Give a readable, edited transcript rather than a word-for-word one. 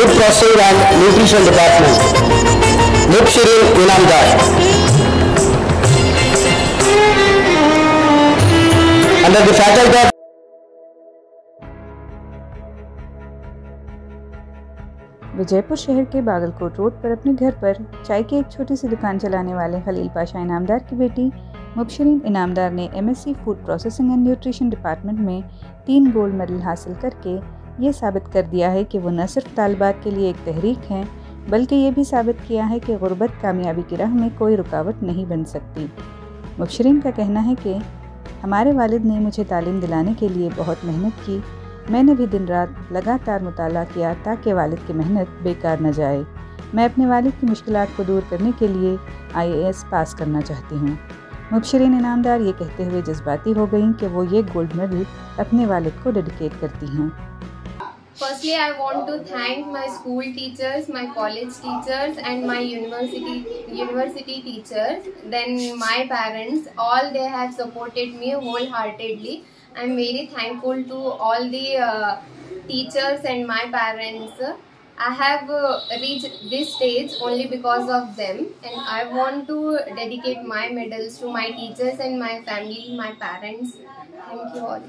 Food Processing and Nutrition Department, Mubshirin Inamdar. Under the Faculty of Vijaypur शहर के Bagalkot road पर अपने घर पर चाय की एक छोटी सी दुकान चलाने वाले खलील पाशा इनामदार की बेटी मुबशरीन इनामदार ने MSc food processing and nutrition department में 3 गोल्ड मेडल हासिल करके ये साबित कर दिया है कि वो न सिर्फ तालिबात के लिए एक तहरीक हैं, बल्कि ये भी साबित किया है कि गुर्बत कामयाबी की राह में कोई रुकावट नहीं बन सकती। मुबशरीन का कहना है कि हमारे वालिद ने मुझे तालीम दिलाने के लिए बहुत मेहनत की। मैंने भी दिन रात लगातार मुताला किया ताकि वालिद की मेहनत बेकार न जाए। मैं अपने वालिद की मुश्किलात को दूर करने के लिए IAS पास करना चाहती हूँ। मुबशरीन इनामदार ये कहते हुए जज्बाती हो गईं कि वो ये गोल्ड मेडल अपने वालिद को डेडिकेट करती हैं। Firstly, I want to thank my school teachers, my college teachers and my university teachers. Then my parents, all they have supported me wholeheartedly. I'm very thankful to all the teachers and my parents. I have reached this stage only because of them, and I want to dedicate my medals to my teachers and my family, my parents. Thank you all.